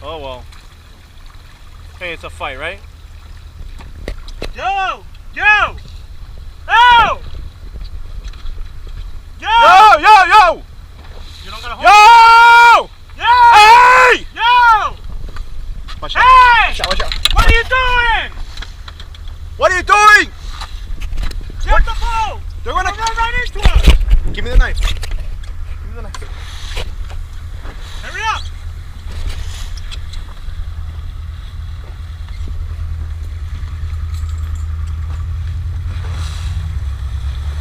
Oh well. Hey, it's a fight, right? Yo! Yo! Oh! Yo! Yo! Yo! Yo! You don't gotta hold. Yo! Yo! Hey! Yo! Watch out! Hey! Watch out! Watch out! What are you doing? What are you doing? Get the boat! They're gonna run right into us! give me the knife. Give me the knife. Hurry up!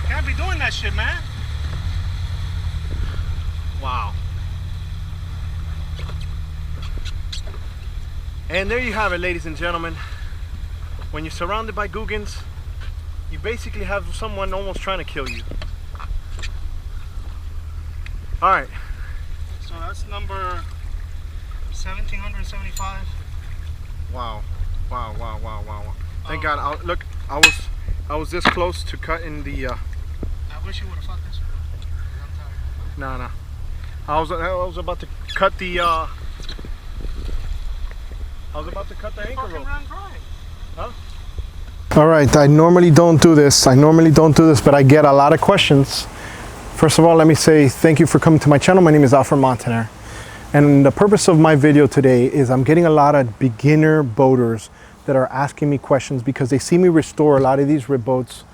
Can't be doing that shit, man. Wow. And there you have it, ladies and gentlemen. When you're surrounded by Googans, you basically have someone almost trying to kill you. All right. So that's number 1775. Wow. Wow. Wow. Wow. Wow. Wow. Thank God. Look, I was this close to cutting the. I wish you would have fought this one. I'm tired. No. I was about to cut the. I was about to cut the anchor rope. Huh? All right, I normally don't do this. But I get a lot of questions. First of all, let me say thank you for coming to my channel. My name is Alfred Montaner. And the purpose of my video today is I'm getting a lot of beginner boaters that are asking me questions because they see me restore a lot of these rib boats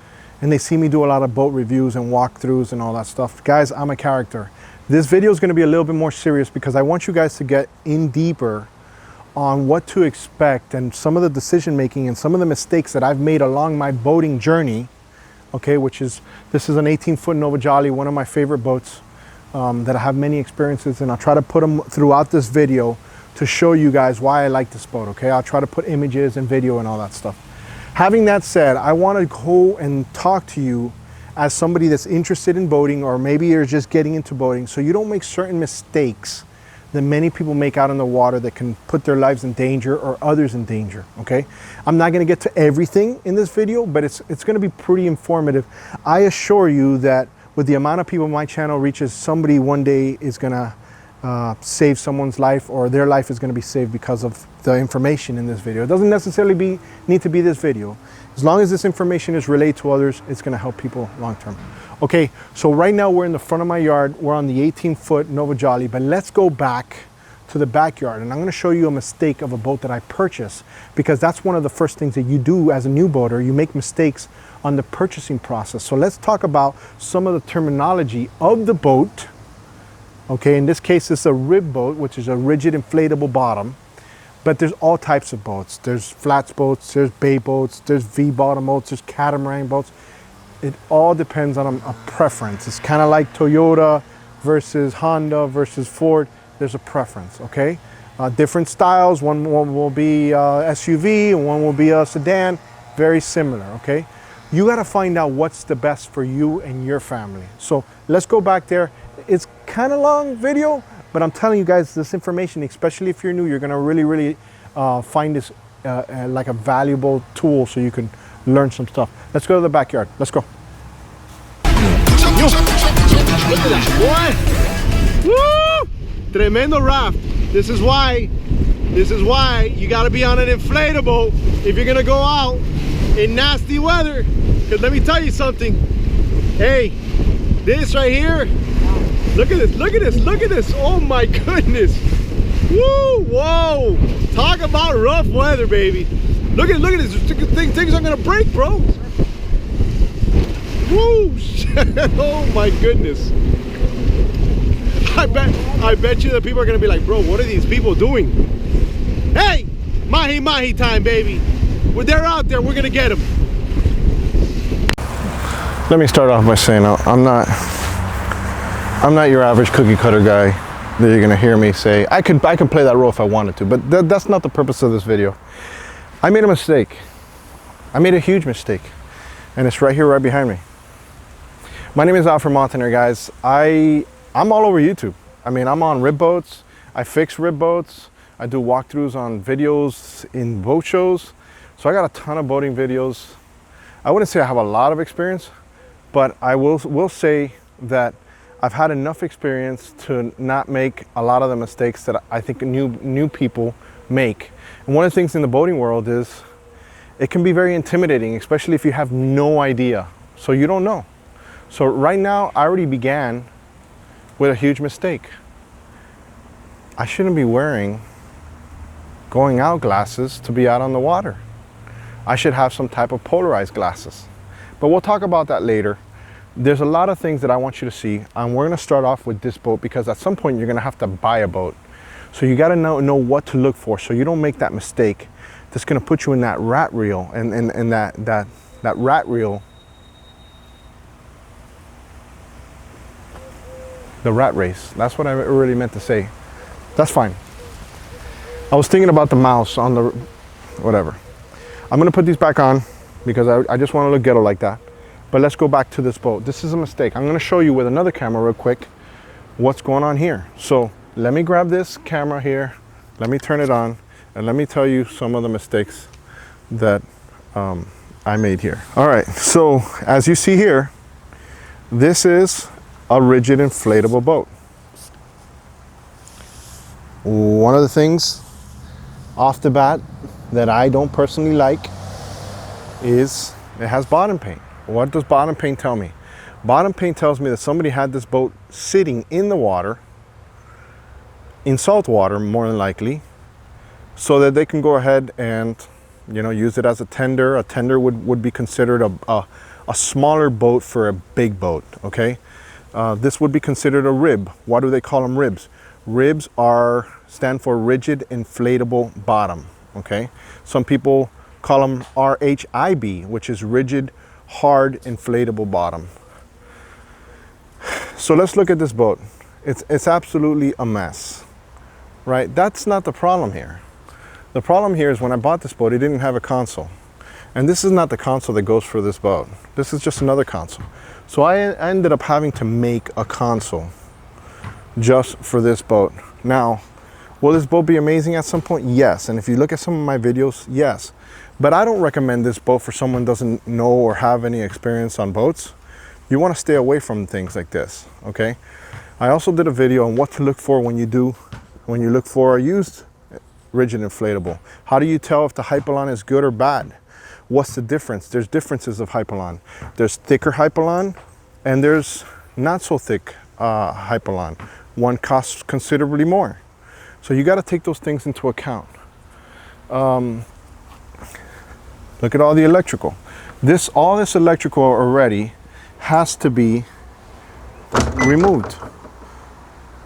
and they see me do a lot of boat reviews and walkthroughs and all that stuff. Guys, I'm a character. This video is going to be a little bit more serious because I want you guys to get in deeper on what to expect and some of the decision making and some of the mistakes that I've made along my boating journey. Okay, this is an 18-foot Nova Jolly, one of my favorite boats that I have many experiences in. I'll try to put them throughout this video to show you guys why I like this boat. Okay, I'll try to put images and video and all that stuff. Having that said, I want to go and talk to you as somebody that's interested in boating, or maybe you're just getting into boating, so you don't make certain mistakes that many people make out in the water that can put their lives in danger or others in danger. Okay, I'm not going to get to everything in this video, but it's going to be pretty informative. I assure you that with the amount of people my channel reaches, somebody one day is going to save someone's life, or their life is going to be saved because of the information in this video. It doesn't necessarily need to be this video. As long as this information is relayed to others, it's going to help people long term. Okay, so right now we're in the front of my yard. We're on the 18-foot Nova Jolly, but let's go back to the backyard, and I'm going to show you a mistake of a boat that I purchased, because that's one of the first things that you do as a new boater. You make mistakes on the purchasing process. So let's talk about some of the terminology of the boat. Okay, in this case, it's a rib boat, which is a rigid inflatable bottom. But there's all types of boats. There's flats boats, there's bay boats, there's V-bottom boats, there's catamaran boats. It all depends on a preference. It's kind of like Toyota versus Honda versus Ford. There's a preference, okay? Different styles. One will be SUV and one will be a sedan. Very similar, okay? You got to find out what's the best for you and your family. So let's go back there. It's kind of long video, but I'm telling you guys this information, especially if you're new, you're going to really find this like a valuable tool so you can learn some stuff. Let's go to the backyard. Let's go. Look at that. What? Woo! Tremendo raft. This is why you got to be on an inflatable if you're going to go out in nasty weather. Because let me tell you something. Hey, this right here. Look at this. Look at this. Look at this. Oh my goodness. Woo! Whoa! Talk about rough weather, baby. Look at this. Things are gonna break, bro. Woo! Oh my goodness. I bet you that people are gonna be like, bro, what are these people doing? Hey, mahi time, baby. When they're out there, we're gonna get them. Let me start off by saying I'm not your average cookie cutter guy that you're gonna hear me say. I could play that role if I wanted to, but that's not the purpose of this video. I made a mistake. I made a huge mistake, and it's right here, right behind me. My name is Alfred Montaner, guys. I'm all over YouTube. I mean, I'm on rib boats. I fix rib boats. I do walkthroughs on videos in boat shows. So I got a ton of boating videos. I wouldn't say I have a lot of experience, but I will say that I've had enough experience to not make a lot of the mistakes that I think new people make. And one of the things in the boating world is it can be very intimidating, especially if you have no idea. So you don't know. So right now, I already began with a huge mistake. I shouldn't be wearing going out glasses to be out on the water. I should have some type of polarized glasses. But we'll talk about that later. There's a lot of things that I want you to see, and we're gonna start off with this boat because at some point you're gonna have to buy a boat. So you gotta know what to look for so you don't make that mistake that's gonna put you in that rat reel, and that rat reel, the rat race. That's what I really meant to say. That's fine. I was thinking about the mouse on the, whatever. I'm gonna put these back on because I just wanna look ghetto like that. But let's go back to this boat. This is a mistake. I'm gonna show you with another camera real quick what's going on here. So let me grab this camera here, let me turn it on, and let me tell you some of the mistakes that I made here. All right, so as you see here, this is a rigid inflatable boat. One of the things off the bat that I don't personally like is it has bottom paint. What does bottom paint tell me? Bottom paint tells me that somebody had this boat sitting in the water, in salt water more than likely, so that they can go ahead and, you know, use it as a tender. A tender would be considered a smaller boat for a big boat, okay? This would be considered a rib. Why do they call them ribs? Ribs stand for rigid inflatable bottom, okay? Some people call them RHIB, which is rigid hard inflatable bottom. So let's look at this boat. It's absolutely a mess, right? That's not the problem here. The problem here is when I bought this boat, it didn't have a console. And this is not the console that goes for this boat. This is just another console. So I ended up having to make a console just for this boat. Now, will this boat be amazing at some point? Yes. And if you look at some of my videos, yes. But I don't recommend this boat for someone who doesn't know or have any experience on boats. You want to stay away from things like this, okay? I also did a video on what to look for when you look for a used rigid inflatable. How do you tell if the Hypalon is good or bad? What's the difference? There's differences of Hypalon. There's thicker Hypalon and there's not so thick Hypalon. One costs considerably more. So you got to take those things into account. Look at all the electrical. All this electrical already has to be removed.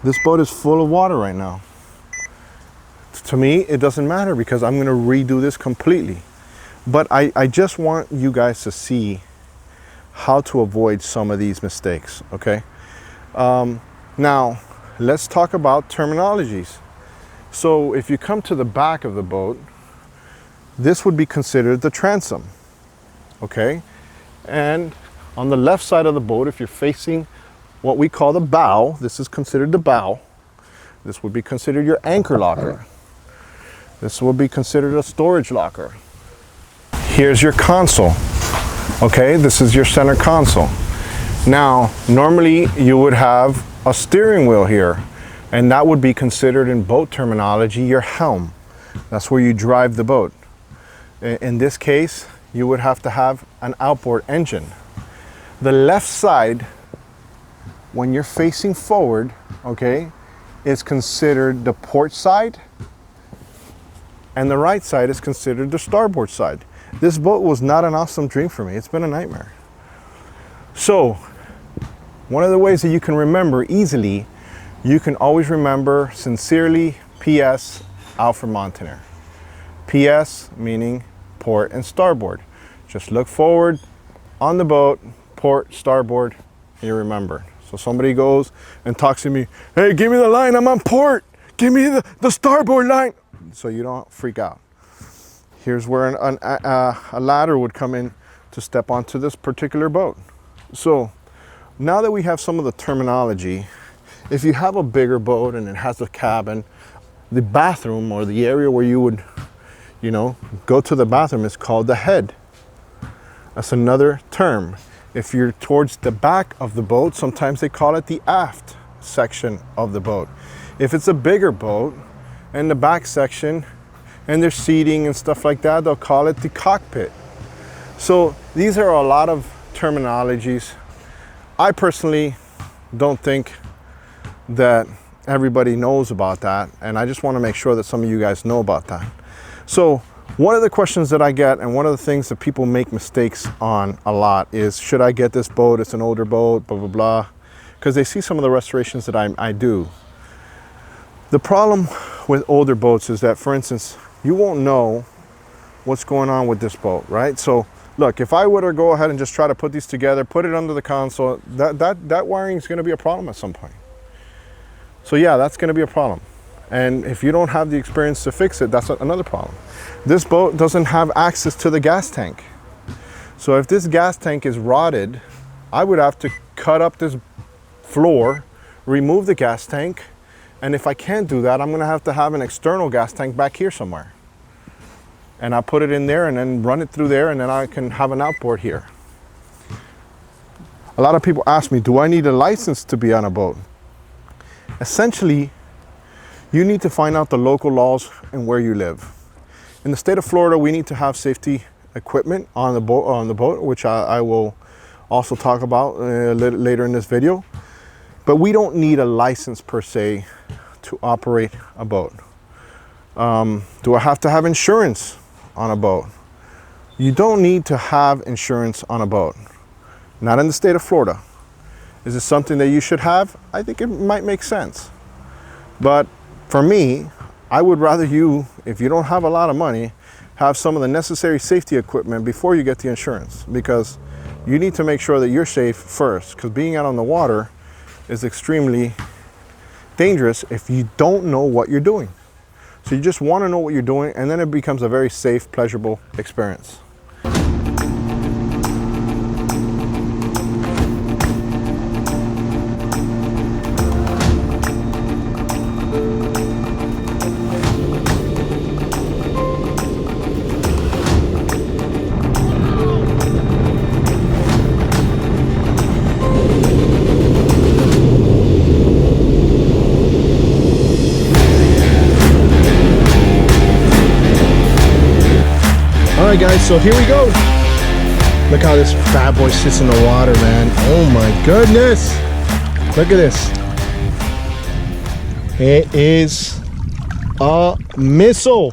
This boat is full of water right now. To me, it doesn't matter because I'm gonna redo this completely. But I just want you guys to see how to avoid some of these mistakes, okay? Now, let's talk about terminologies. So if you come to the back of the boat, this would be considered the transom, okay? And on the left side of the boat, if you're facing what we call the bow, this is considered the bow. This would be considered your anchor locker. This would be considered a storage locker. Here's your console, okay? This is your center console. Now, normally you would have a steering wheel here, and that would be considered in boat terminology your helm. That's where you drive the boat. In this case, you would have to have an outboard engine. The left side, when you're facing forward, okay, is considered the port side, and the right side is considered the starboard side. This boat was not an awesome dream for me. It's been a nightmare. So, one of the ways that you can remember easily, you can always remember sincerely, P.S. Alfred Montaner. P.S. meaning port and starboard. Just look forward on the boat, port, starboard, and you remember. So somebody goes and talks to me, hey, give me the line, I'm on port. Give me the starboard line. So you don't freak out. Here's where a ladder would come in to step onto this particular boat. So now that we have some of the terminology, if you have a bigger boat and it has a cabin, the bathroom or the area where you would, you know, go to the bathroom is called the head. That's another term. If you're towards the back of the boat, sometimes they call it the aft section of the boat. If it's a bigger boat and the back section and there's seating and stuff like that, they'll call it the cockpit. So these are a lot of terminologies. I personally don't think that everybody knows about that, and I just want to make sure that some of you guys know about that. So one of the questions that I get, and one of the things that people make mistakes on a lot, is should I get this boat? It's an older boat, blah, blah, blah, because they see some of the restorations that I do. The problem with older boats is that, for instance, you won't know what's going on with this boat, right? So look, if I were to go ahead and just try to put these together, put it under the console, that wiring is going to be a problem at some point. So yeah, that's going to be a problem. And if you don't have the experience to fix it, that's another problem. This boat doesn't have access to the gas tank. So if this gas tank is rotted, I would have to cut up this floor, remove the gas tank, and if I can't do that, I'm going to have an external gas tank back here somewhere. And I'll put it in there and then run it through there, and then I can have an outboard here. A lot of people ask me, do I need a license to be on a boat? Essentially, you need to find out the local laws and where you live. In the state of Florida, we need to have safety equipment on the boat, which I will also talk about later in this video. But we don't need a license per se to operate a boat. Do I have to have insurance on a boat? You don't need to have insurance on a boat. Not in the state of Florida. Is it something that you should have? I think it might make sense. But for me, I would rather you, if you don't have a lot of money, have some of the necessary safety equipment before you get the insurance, because you need to make sure that you're safe first, because being out on the water is extremely dangerous if you don't know what you're doing. So you just want to know what you're doing, and then it becomes a very safe, pleasurable experience. All right, guys, so here we go. Look how this bad boy sits in the water, man. Oh my goodness. Look at this. It is a missile.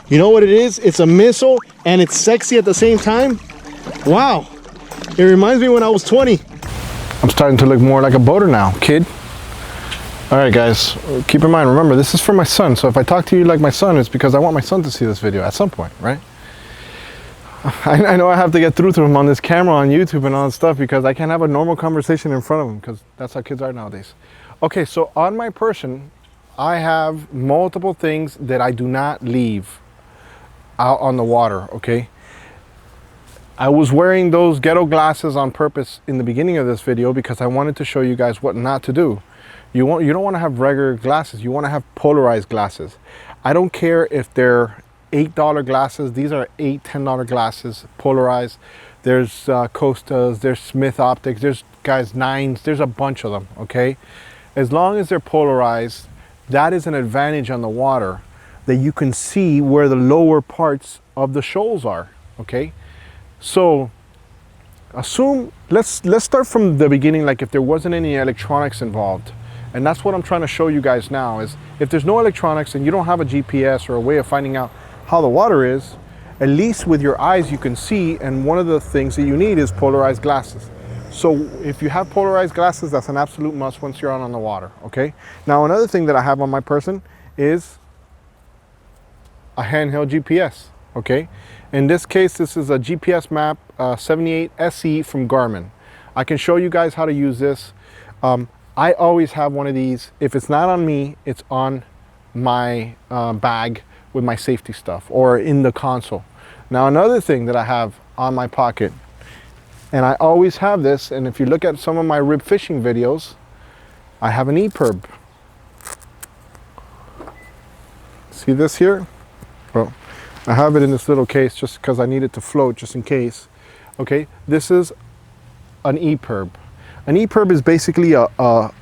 You know what it is? It's a missile and it's sexy at the same time. Wow. It reminds me when I was 20. I'm starting to look more like a boater now, kid. All right, guys, keep in mind, remember, this is for my son. So if I talk to you like my son, it's because I want my son to see this video at some point, right? I know I have to get through to him on this camera on YouTube and all that stuff, because I can't have a normal conversation in front of him, because that's how kids are nowadays. Okay, so on my person, I have multiple things that I do not leave out on the water, okay? I was wearing those ghetto glasses on purpose in the beginning of this video because I wanted to show you guys what not to do. You don't want to have regular glasses. You want to have polarized glasses. I don't care if they're $8 glasses. These are $8, $10 glasses, polarized. There's Costas, there's Smith Optics, there's guys 9s, there's a bunch of them, okay? As long as they're polarized, that is an advantage on the water, that you can see where the lower parts of the shoals are, okay? So assume, let's start from the beginning, like if there wasn't any electronics involved. And that's what I'm trying to show you guys now, is if there's no electronics and you don't have a GPS or a way of finding out how the water is, at least with your eyes you can see, and one of the things that you need is polarized glasses. So if you have polarized glasses, that's an absolute must once you're out on the water, okay? Now another thing that I have on my person is a handheld GPS, okay? In this case, this is a GPS map 78 SE from Garmin. I can show you guys how to use this. I always have one of these. If it's not on me, it's on my bag with my safety stuff, or in the console. Now another thing that I have on my pocket, and I always have this, and if you look at some of my rib fishing videos, I have an Eperb. See this here? Well, I have it in this little case just because I need it to float, just in case. Okay, this is an Eperb. An Eperb is basically an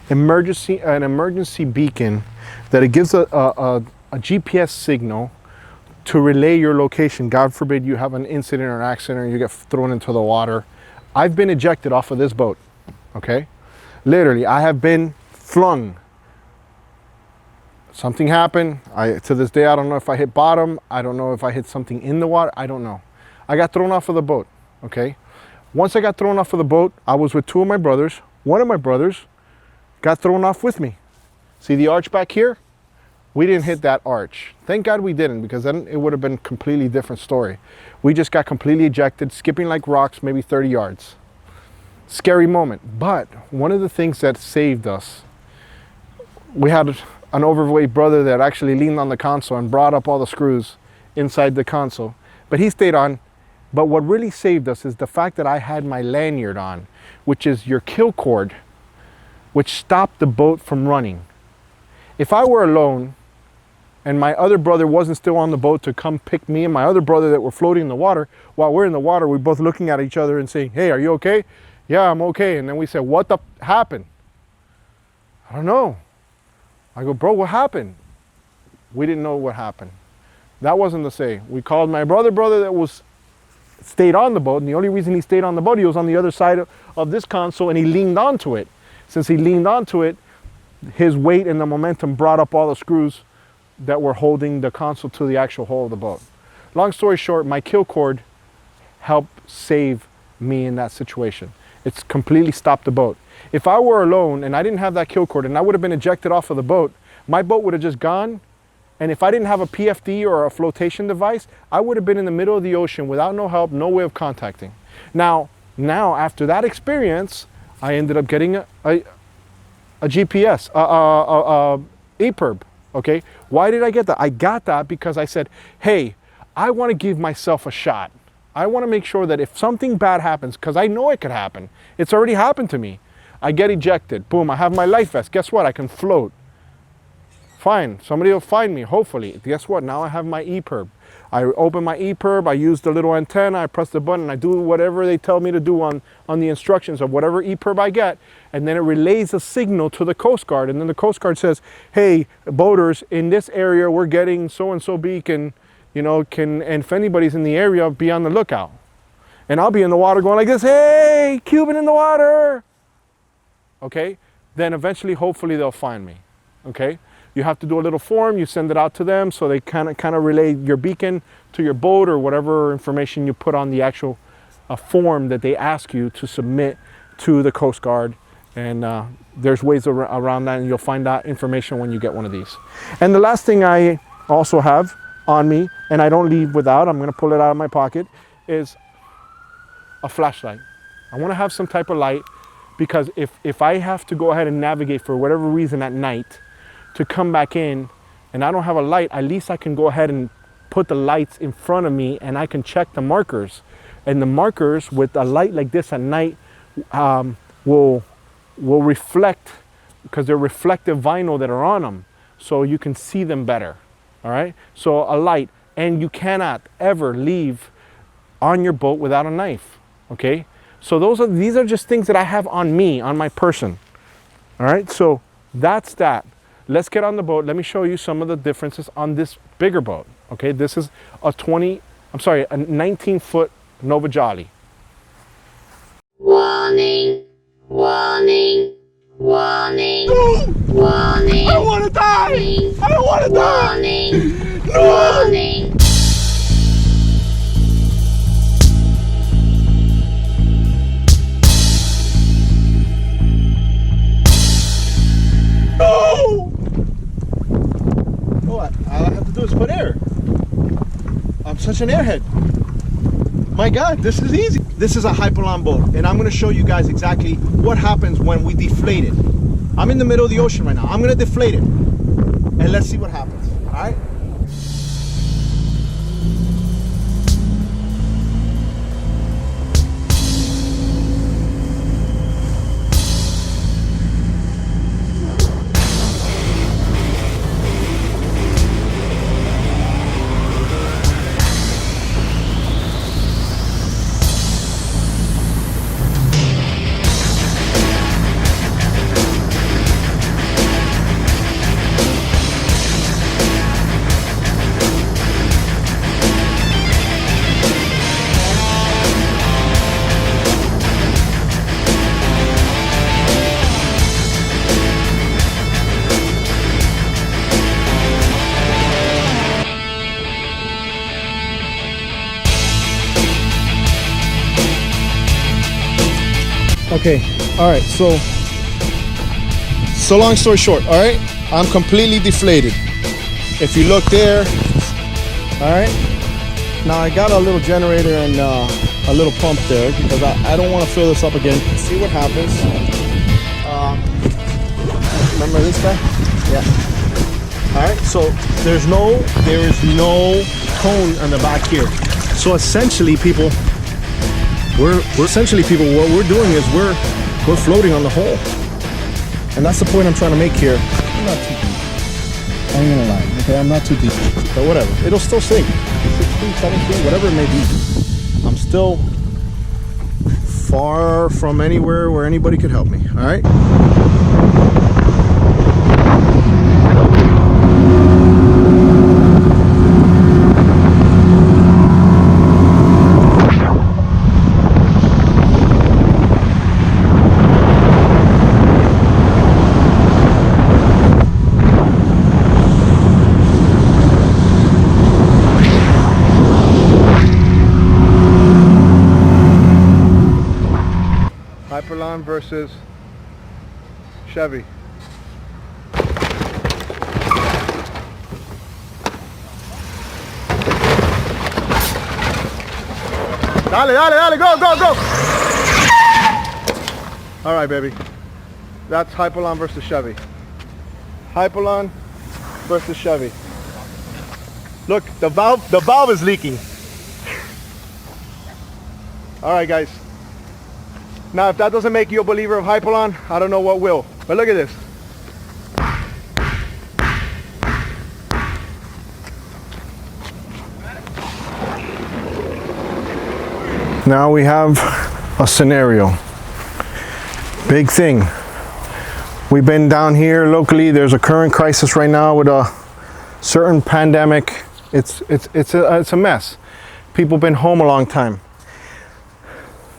emergency beacon that it gives a GPS signal to relay your location. God forbid you have an incident or an accident or you get thrown into the water. I've been ejected off of this boat, okay? Literally, I have been flung. Something happened. To this day, I don't know if I hit bottom. I don't know if I hit something in the water. I don't know. I got thrown off of the boat, okay? Once I got thrown off of the boat, I was with two of my brothers. One of my brothers got thrown off with me. See the arch back here? We didn't hit that arch. Thank God we didn't, because then it would have been a completely different story. We just got completely ejected, skipping like rocks, maybe 30 yards. Scary moment. But one of the things that saved us, we had an overweight brother that actually leaned on the console and brought up all the screws inside the console. But he stayed on. But what really saved us is the fact that I had my lanyard on, which is your kill cord, which stopped the boat from running. If I were alone and my other brother wasn't still on the boat to come pick me and my other brother that were floating in the water, while we're in the water, we're both looking at each other and saying, hey, are you okay? Yeah, I'm okay. And then we said, what the happened? I don't know. I go, bro, what happened? We didn't know what happened. That wasn't the say. We called my brother that stayed on the boat, and the only reason he stayed on the boat, he was on the other side of this console and he leaned onto it. Since he leaned onto it, his weight and the momentum brought up all the screws that were holding the console to the actual hull of the boat. Long story short, my kill cord helped save me in that situation. It's completely stopped the boat. If I were alone and I didn't have that kill cord and I would have been ejected off of the boat, my boat would have just gone. And if I didn't have a PFD or a flotation device, I would have been in the middle of the ocean without no help, no way of contacting. Now after that experience, I ended up getting a GPS, Eperb, okay? Why did I get that? I got that because I said, hey, I want to give myself a shot. I want to make sure that if something bad happens, because I know it could happen. It's already happened to me. I get ejected. Boom, I have my life vest. Guess what? I can float. Fine, somebody will find me, hopefully. Guess what? Now I have my Eperb. I open my Eperb, I use the little antenna, I press the button, I do whatever they tell me to do on the instructions of whatever Eperb I get, and then it relays a signal to the Coast Guard, and then the Coast Guard says, hey, boaters, in this area, we're getting so-and-so beacon, you know, and if anybody's in the area, be on the lookout. And I'll be in the water going like this, hey, Cuban in the water, okay? Then eventually, hopefully, they'll find me, okay? You have to do a little form, you send it out to them so they kind of relay your beacon to your boat or whatever information you put on the actual form that they ask you to submit to the Coast Guard. And there's ways around that, and you'll find that information when you get one of these. And the last thing I also have on me, and I don't leave without, I'm gonna pull it out of my pocket, is a flashlight. I wanna have some type of light because if I have to go ahead and navigate for whatever reason at night, to come back in and I don't have a light, at least I can go ahead and put the lights in front of me and I can check the markers. And the markers with a light like this at night will reflect, because they're reflective vinyl that are on them, so you can see them better. All right, so a light, and you cannot ever leave on your boat without a knife. Okay, so these are just things that I have on me, on my person. All right, so that's that. Let's get on the boat. Let me show you some of the differences on this bigger boat. Okay, this is a 19-foot Nova Jolly. Warning, warning, warning, warning. I want to die! I want to die! Warning, No! warning. No! What? All I have to do is put air. I'm such an airhead. My God, this is easy. This is a hyperlon boat, and I'm going to show you guys exactly what happens when we deflate it. I'm in the middle of the ocean right now. I'm going to deflate it, and let's see what happens. All right? Okay, all right, so long story short, all right, I'm completely deflated. If you look there, all right, now I got a little generator and a little pump there because I don't want to fill this up again. See what happens. Remember this guy? Yeah. All right, so there is no cone on the back here. So essentially, people, what we're doing is we're floating on the hole, and that's the point I'm trying to make here. I'm not too deep. I ain't gonna lie. Okay, I'm not too deep, but whatever. It'll still sink. 16, 17, whatever it may be. I'm still far from anywhere where anybody could help me. All right. Hyperlon versus Chevy. Dale, dale, dale, go, go, go! All right, baby. That's Hyperlon versus Chevy. Hyperlon versus Chevy. Look, the valve is leaking. All right, guys. Now, if that doesn't make you a believer of Hyperlon, I don't know what will. But look at this. Now we have a scenario. Big thing. We've been down here locally. There's a current crisis right now with a certain pandemic. It's a mess. People been home a long time.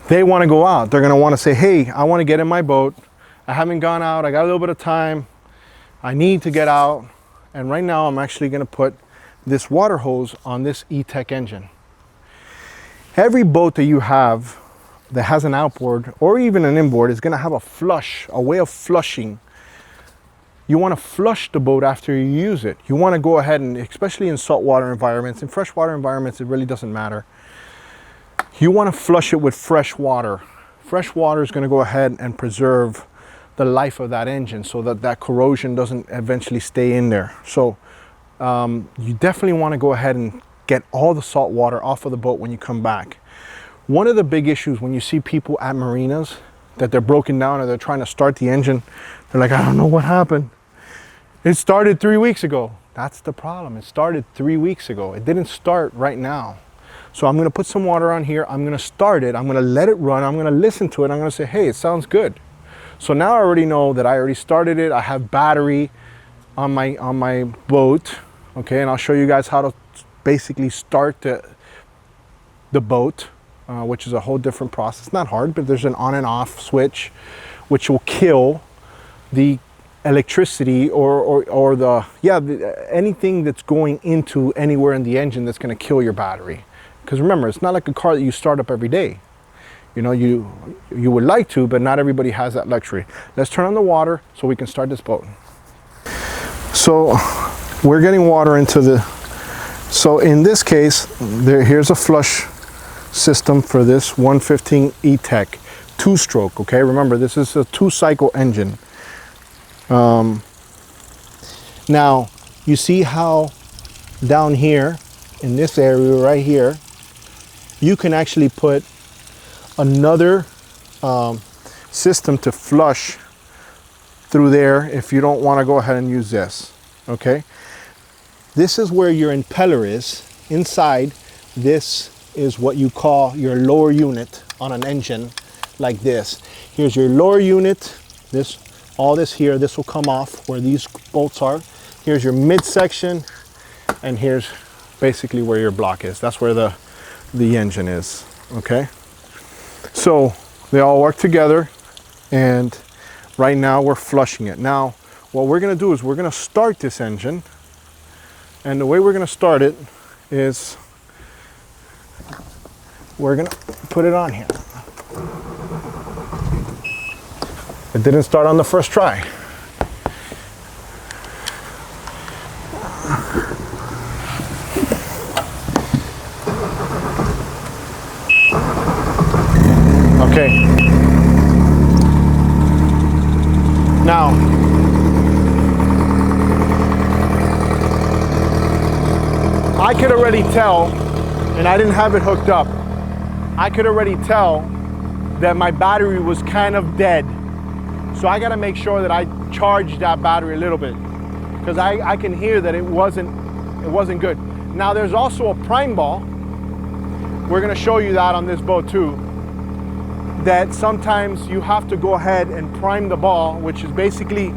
They want to go out. They're going to want to say, hey, I want to get in my boat. I haven't gone out. I got a little bit of time. I need to get out. And right now I'm actually going to put this water hose on this E-Tech engine. Every boat that you have that has an outboard or even an inboard is going to have a flush, a way of flushing. You want to flush the boat after you use it. You want to go ahead and, especially in saltwater environments, in freshwater environments, it really doesn't matter. You want to flush it with fresh water. Fresh water is going to go ahead and preserve the life of that engine so that that corrosion doesn't eventually stay in there. So you definitely want to go ahead and get all the salt water off of the boat when you come back. One of the big issues when you see people at marinas that they're broken down or they're trying to start the engine, they're like, I don't know what happened. It started 3 weeks ago. That's the problem. It started 3 weeks ago. It didn't start right now. So I'm going to put some water on here. I'm going to start it. I'm going to let it run. I'm going to listen to it. I'm going to say, hey, it sounds good. So now I already know that I already started it. I have battery on my boat. Okay, and I'll show you guys how to basically start the boat, which is a whole different process. Not hard, but there's an on and off switch, which will kill the electricity or anything that's going into anywhere in the engine that's going to kill your battery. Because remember, it's not like a car that you start up every day. You know, you would like to, but not everybody has that luxury. Let's turn on the water so we can start this boat. So we're getting water into the, so in this case, here's a flush system for this 115 E-Tech 2-stroke, okay? Remember, this is a 2-cycle engine. Now, you see how down here, in this area right here, you can actually put another system to flush through there if you don't want to go ahead and use this, okay? This is where your impeller is. Inside, this is what you call your lower unit on an engine like this. Here's your lower unit. All this here, this will come off where these bolts are. Here's your midsection, and here's basically where your block is. That's where the engine is, okay? So they all work together, and right now we're flushing it. Now, what we're gonna do is we're gonna start this engine, and the way we're gonna start it is we're gonna put it on here. It didn't start on the first try. Okay. Now, I could already tell, and I didn't have it hooked up, I could already tell that my battery was kind of dead. So I gotta make sure that I charge that battery a little bit, because I can hear that it wasn't good. Now there's also a prime ball. We're gonna show you that on this boat too, that sometimes you have to go ahead and prime the ball, which is basically,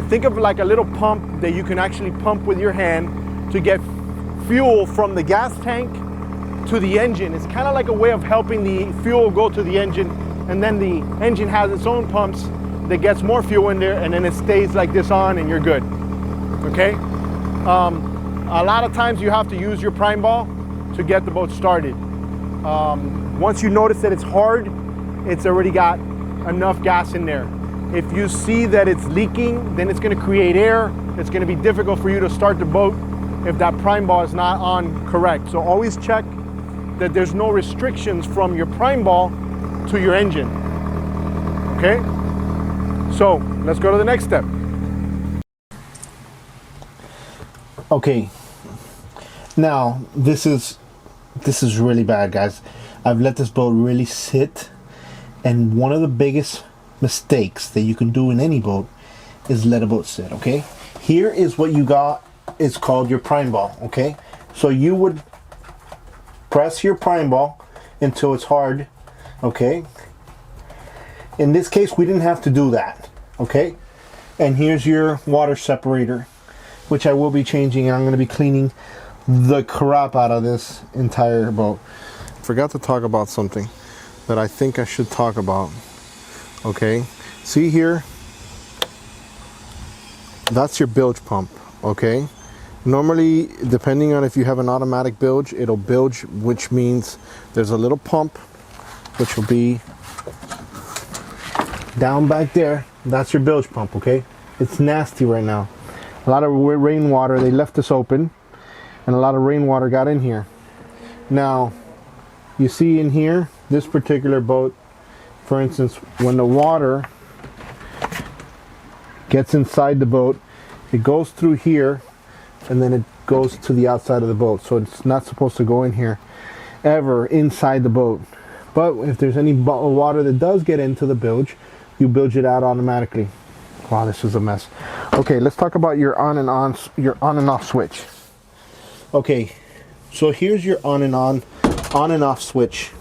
think of like a little pump that you can actually pump with your hand to get fuel from the gas tank to the engine. It's kind of like a way of helping the fuel go to the engine, and then the engine has its own pumps that gets more fuel in there, and then it stays like this on and you're good. Okay? A lot of times you have to use your prime ball to get the boat started. Once you notice that it's hard, it's already got enough gas in there. If you see that it's leaking, then it's going to create air. It's going to be difficult for you to start the boat if that prime ball is not on correct. So always check that there's no restrictions from your prime ball to your engine. Okay? So let's go to the next step. Okay. Now this is really bad, guys. I've let this boat really sit, and one of the biggest mistakes that you can do in any boat is let a boat sit. Okay? Here is what you got. It's called your prime ball. Okay? So you would press your prime ball until it's hard. Okay? In this case, we didn't have to do that. Okay? And here's your water separator, which I will be changing, and I'm going to be cleaning the crap out of this entire boat. Forgot to talk about something that I think I should talk about. Okay? See here? That's your bilge pump. Okay? Normally, depending on if you have an automatic bilge, it'll bilge, which means there's a little pump, which will be down back there. That's your bilge pump. Okay? It's nasty right now. A lot of rainwater, they left this open, and a lot of rainwater got in here. Now, you see in here, this particular boat, for instance, when the water gets inside the boat, it goes through here, and then it goes to the outside of the boat. So it's not supposed to go in here ever inside the boat. But if there's any water that does get into the bilge, you bilge it out automatically. Wow, this is a mess. Okay, let's talk about your on and off switch. Okay, so here's your on and off switch.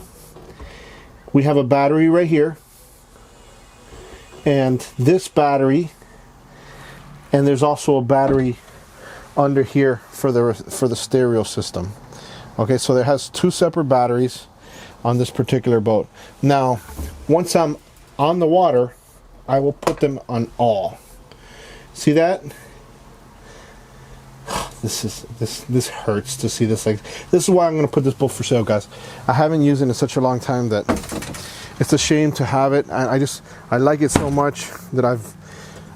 We have a battery right here, and this battery, and there's also a battery under here for the stereo system. Okay, so there has two separate batteries on this particular boat. Now, once I'm on the water, I will put them on all. See that? This hurts to see this. Like, this is why I'm going to put this boat for sale, guys. I haven't used it in such a long time that it's a shame to have it. I like it so much that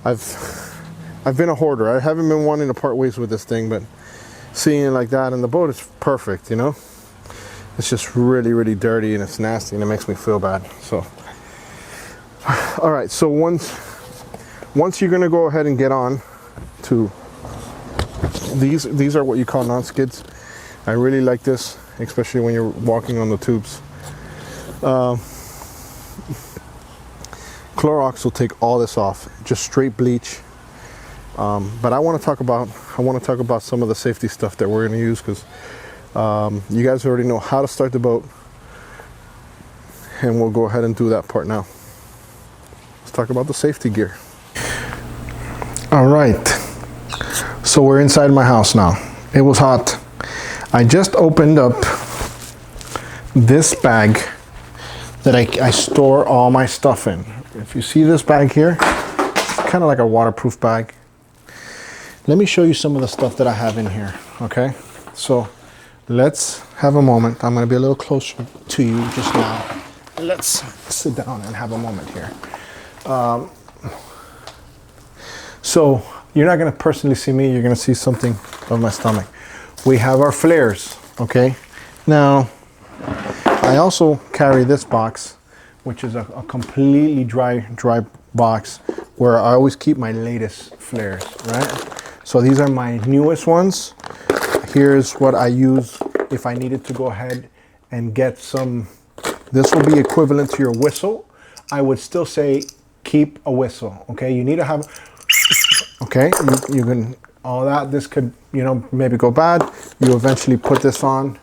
I've been a hoarder. I haven't been wanting to part ways with this thing, but seeing it like that in the boat is perfect, you know? It's just really, really dirty, and it's nasty, and it makes me feel bad. So, all right, so once you're gonna go ahead and get on to these are what you call non-skids. I really like this, especially when you're walking on the tubes. Clorox will take all this off, just straight bleach. But I want to talk about some of the safety stuff that we're going to use, because you guys already know how to start the boat, and we'll go ahead and do that part now. Let's talk about the safety gear. All right, so we're inside my house now. It was hot. I just opened up this bag that I store all my stuff in. If you see this bag here, it's kind of like a waterproof bag. Let me show you some of the stuff that I have in here, okay? So let's have a moment. I'm gonna be a little closer to you just now. Let's sit down and have a moment here. So you're not going to personally see me. You're going to see something of my stomach. We have our flares, okay? Now, I also carry this box, which is a completely dry box where I always keep my latest flares, right? So these are my newest ones. Here's what I use if I needed to go ahead and get some. This will be equivalent to your whistle. I would still say keep a whistle, okay? You need to have, okay? You can, all that, this could, you know, maybe go bad. You eventually put this on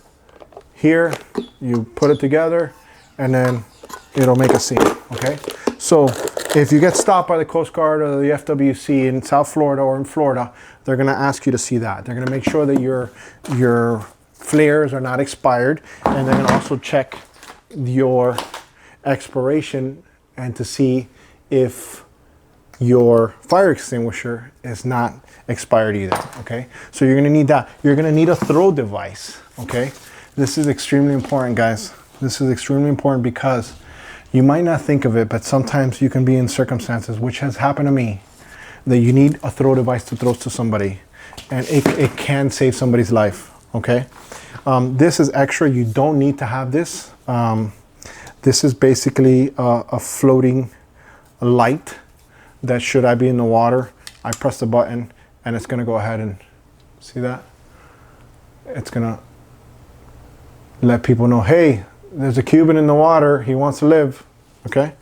here, you put it together, and then it'll make a scene, okay? So if you get stopped by the Coast Guard or the FWC in South Florida or in Florida, they're gonna ask you to see that. They're gonna make sure that your flares are not expired, and they're gonna also check your expiration and to see if your fire extinguisher is not expired either, okay? So you're gonna need that. You're gonna need a throw device, okay? This is extremely important, guys. This is extremely important because you might not think of it, but sometimes you can be in circumstances, which has happened to me, that you need a throw device to throw to somebody, and it can save somebody's life, okay? This is extra. You don't need to have this. This is basically a floating light that should I be in the water, I press the button and it's gonna go ahead and, see that? It's gonna let people know, hey, there's a Cuban in the water, he wants to live, okay?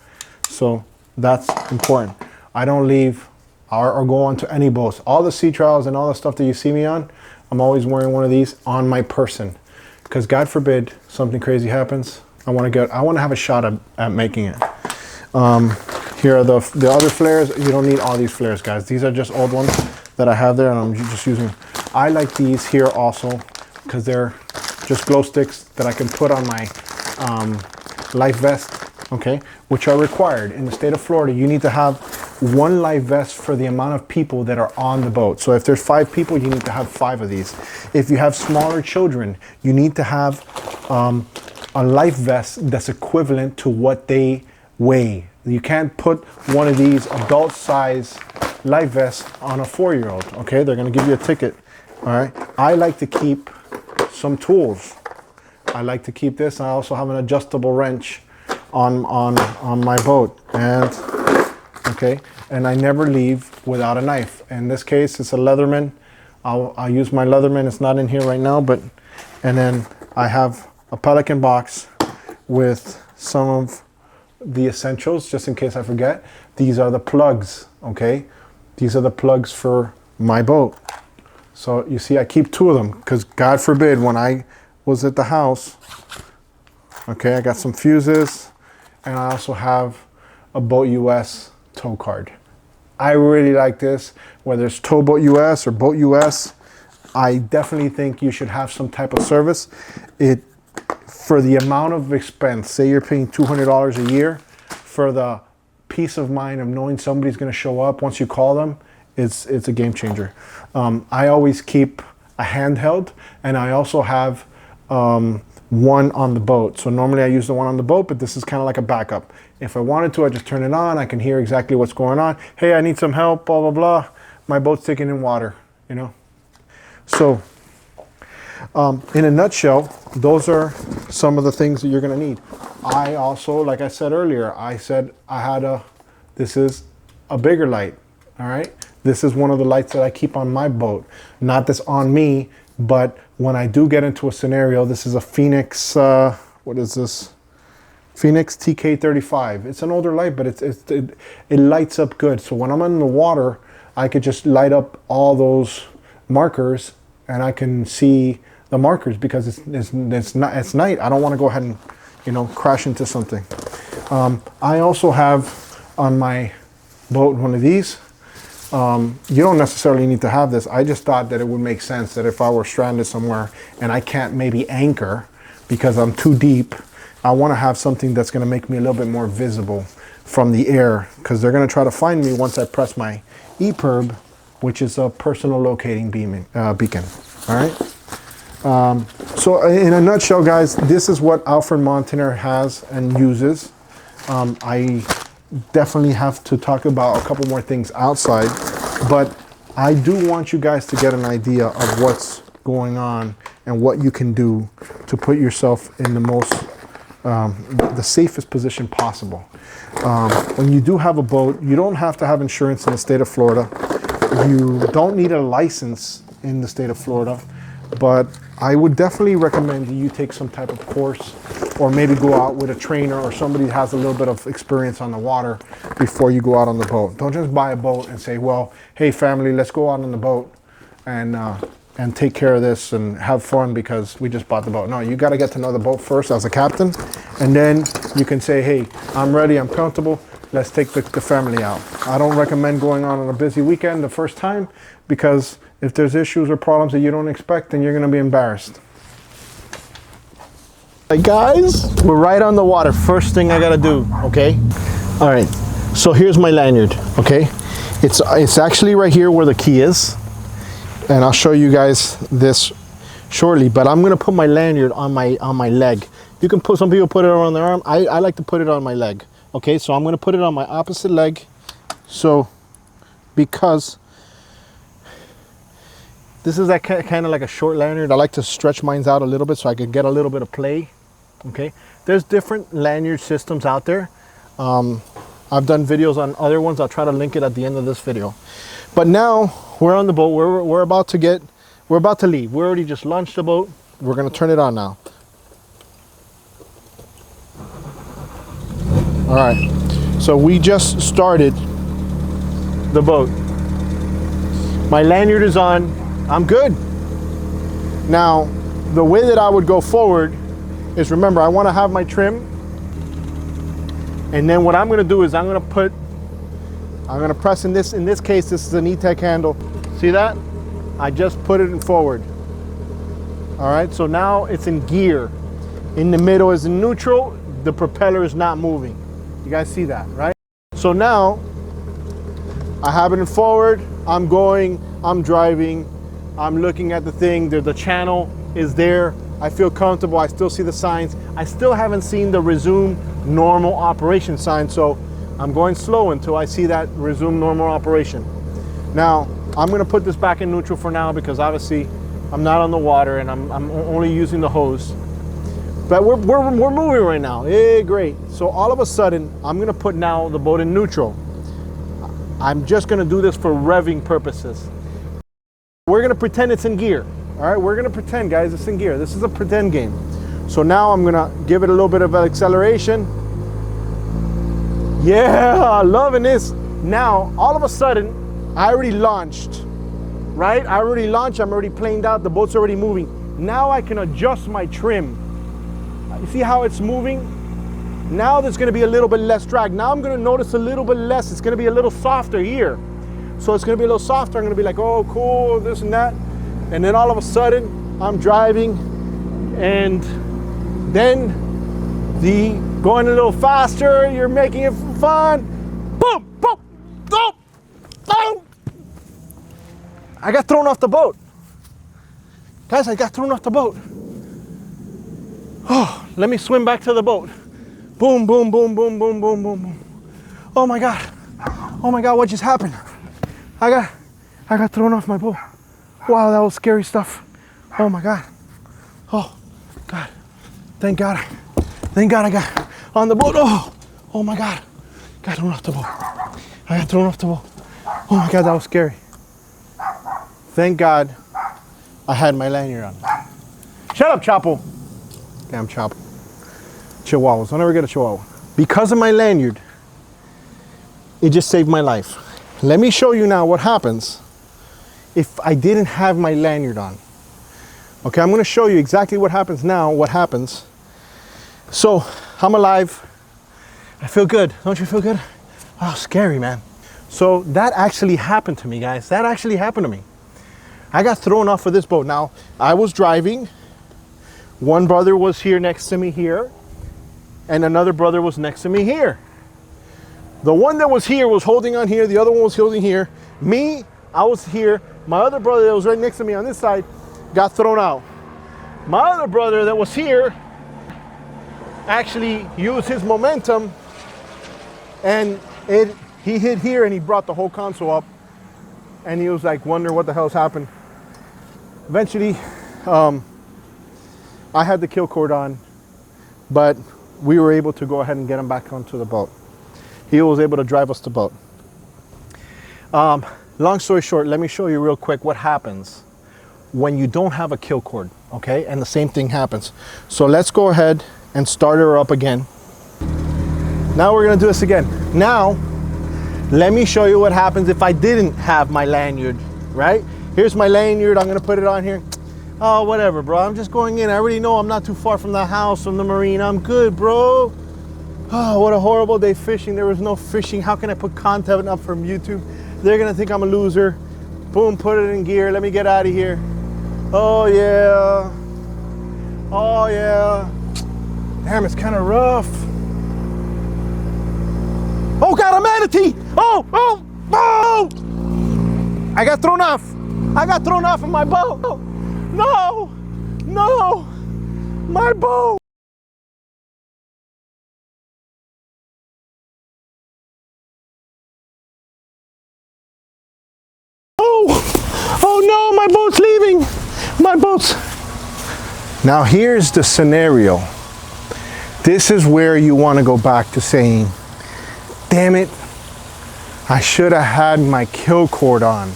So that's important. I don't leave or go on to any boats. All the sea trials and all the stuff that you see me on, I'm always wearing one of these on my person. Because God forbid something crazy happens, I want to have a shot at making it. Here are the other flares. You don't need all these flares, guys. These are just old ones that I have there, and I'm just using. I like these here also because they're just glow sticks that I can put on my life vest, okay, which are required. In the state of Florida, you need to have one life vest for the amount of people that are on the boat. So if there's 5 people, you need to have 5 of these. If you have smaller children, you need to have a life vest that's equivalent to what they weigh. You can't put one of these adult size life vests on a 4-year-old, okay? They're gonna give you a ticket, all right? I like to keep some tools. I like to keep this. I also have an adjustable wrench on my boat, and okay, and I never leave without a knife. In this case, it's a Leatherman. I'll use my Leatherman. It's not in here right now, but, and then I have a Pelican box with some of the essentials, just in case I forget. These are the plugs, okay? These are the plugs for my boat. So you see, I keep 2 of them because God forbid when I was at the house, okay, I got some fuses, and I also have a Boat US tow card. I really like this, whether it's Towboat US or Boat US. I definitely think you should have some type of service. For the amount of expense, say you're paying $200 a year, for the peace of mind of knowing somebody's going to show up once you call them, it's a game changer. I always keep a handheld, and I also have one on the boat. So normally I use the one on the boat, but this is kind of like a backup. If I wanted to, I just turn it on. I can hear exactly what's going on. Hey, I need some help, blah, blah, blah. My boat's taking in water, you know. So in a nutshell, those are some of the things that you're going to need. I also, like I said earlier, I said I had this is a bigger light, all right? This is one of the lights that I keep on my boat. Not that's on me, but when I do get into a scenario, this is a Phoenix, what is this? Phoenix TK35. It's an older light, but it lights up good. So when I'm in the water, I could just light up all those markers and I can see the markers because it's night. I don't want to go ahead and, you know, crash into something. I also have on my boat one of these. You don't necessarily need to have this. I just thought that it would make sense that if I were stranded somewhere and I can't maybe anchor because I'm too deep, I want to have something that's going to make me a little bit more visible from the air, because they're going to try to find me once I press my Eperb, which is a personal locating beacon. All right. So in a nutshell, guys, this is what Alfred Montaner has and uses. I definitely have to talk about a couple more things outside, but I do want you guys to get an idea of what's going on and what you can do to put yourself in the most, the safest position possible. When you do have a boat, you don't have to have insurance in the state of Florida. You don't need a license in the state of Florida, but I would definitely recommend that you take some type of course, or maybe go out with a trainer or somebody that has a little bit of experience on the water before you go out on the boat. Don't just buy a boat and say, well, hey family, let's go out on the boat and take care of this and have fun because we just bought the boat. No, you got to get to know the boat first as a captain, and then you can say, hey, I'm ready, I'm comfortable, let's take the family out. I don't recommend going on a busy weekend the first time, because if there's issues or problems that you don't expect, then you're going to be embarrassed. Hey guys, we're right on the water. First thing I got to do, okay? All right, so here's my lanyard, okay? It's actually right here where the key is, and I'll show you guys this shortly, but I'm going to put my lanyard on my leg. You can put, some people put it around their arm. I like to put it on my leg. Okay, so I'm going to put it on my opposite leg. So, because this is that kind of like a short lanyard, I like to stretch mine out a little bit so I can get a little bit of play. Okay, there's different lanyard systems out there. I've done videos on other ones. I'll try to link it at the end of this video. But now we're on the boat. We're about to leave. We already just launched the boat. We're going to turn it on now. All right, so we just started the boat. My lanyard is on, I'm good. Now, the way that I would go forward is, remember, I want to have my trim, and then what I'm going to do is I'm going to press in this case, this is an E-Tech handle. See that? I just put it in forward. All right, so now it's in gear. In the middle is in neutral, the propeller is not moving. You guys see that, right? So now I have it in forward, I'm going, I'm driving, I'm looking at the thing, the channel is there, I feel comfortable, I still see the signs. I still haven't seen the resume normal operation sign, so I'm going slow until I see that resume normal operation. Now, I'm gonna put this back in neutral for now because obviously I'm not on the water and I'm only using the hose. But we're moving right now. Hey, great. So all of a sudden, I'm gonna put now the boat in neutral. I'm just gonna do this for revving purposes. We're gonna pretend it's in gear. All right, we're gonna pretend, guys, it's in gear. This is a pretend game. So now I'm gonna give it a little bit of acceleration. Yeah, loving this. Now, all of a sudden, I already launched, right? I already launched, I'm already planed out, the boat's already moving. Now I can adjust my trim. You see how it's moving? Now there's gonna be a little bit less drag. Now I'm gonna notice a little bit less. It's gonna be a little softer here. So it's gonna be a little softer. I'm gonna be like, oh, cool, this and that. And then all of a sudden, I'm driving, and then going a little faster, you're making it fun. Boom, boom, boom, boom. I got thrown off the boat. Guys, I got thrown off the boat. Oh, let me swim back to the boat. Boom, boom, boom, boom, boom, boom, boom, boom. Oh my God, what just happened? I got thrown off my boat. Wow, that was scary stuff. Oh my God. Oh God, thank God I got on the boat. Oh my God, got thrown off the boat. I got thrown off the boat. Oh my God, that was scary. Thank God I had my lanyard on. Shut up, Chapo. Damn Chapo. Chihuahuas, I'll never get a Chihuahua. Because of my lanyard, it just saved my life. Let me show you now what happens if I didn't have my lanyard on. Okay, I'm gonna show you exactly what happens now, what happens. So, I'm alive. I feel good, don't you feel good? Oh, scary, man. So that actually happened to me, guys. That actually happened to me. I got thrown off of this boat. Now, I was driving. One brother was here next to me here, and another brother was next to me here. The one that was here was holding on here, the other one was holding here. Me, I was here. My other brother that was right next to me on this side got thrown out. My other brother that was here actually used his momentum And he hit here and he brought the whole console up, and he was like wondering what the hell's happened. Eventually, I had the kill cord on, but we were able to go ahead and get him back onto the boat. He was able to drive us the boat. Long story short, let me show you real quick what happens when you don't have a kill cord, okay? And the same thing happens. So let's go ahead and start her up again. Now we're gonna do this again. Now, let me show you what happens if I didn't have my lanyard, right? Here's my lanyard, I'm gonna put it on here. Oh, whatever, bro, I'm just going in. I already know I'm not too far from the house, from the marina. I'm good, bro. Oh, what a horrible day fishing. There was no fishing. How can I put content up from YouTube? They're gonna think I'm a loser. Boom, put it in gear. Let me get out of here. Oh, yeah. Oh, yeah. Damn, it's kind of rough. Oh, God, a manatee. Oh, oh, oh. I got thrown off. I got thrown off of my boat. No, no, my boat. Oh no, my boat's leaving. My boat's. Now here's the scenario. This is where you want to go back to saying, damn it, I should have had my kill cord on.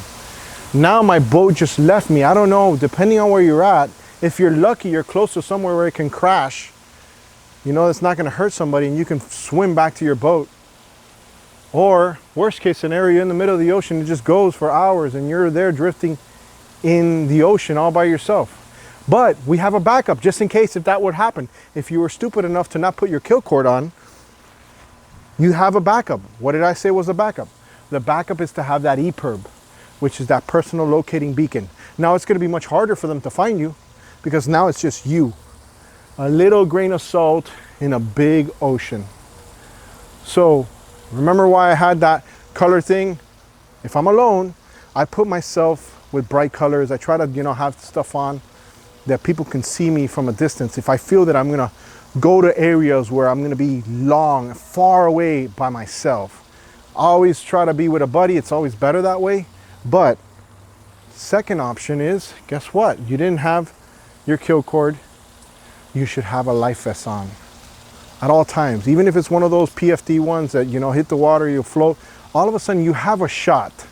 Now my boat just left me. I don't know, depending on where you're at, if you're lucky, you're close to somewhere where it can crash. You know, it's not going to hurt somebody and you can swim back to your boat. Or worst case scenario, in the middle of the ocean, it just goes for hours and you're there drifting in the ocean all by yourself. But we have a backup just in case if that would happen. If you were stupid enough to not put your kill cord on, you have a backup. What did I say was a backup? The backup is to have that Eperb, which is that personal locating beacon. Now it's going to be much harder for them to find you because now it's just you. A little grain of salt in a big ocean. So remember why I had that color thing? If I'm alone, I put myself with bright colors. I try to, you know, have stuff on that people can see me from a distance. If I feel that I'm gonna go to areas where I'm gonna be long, far away by myself, I always try to be with a buddy. It's always better that way. But second option is, guess what? You didn't have your kill cord. You should have a life vest on at all times. Even if it's one of those PFD ones that, you know, hit the water, you float, all of a sudden you have a shot.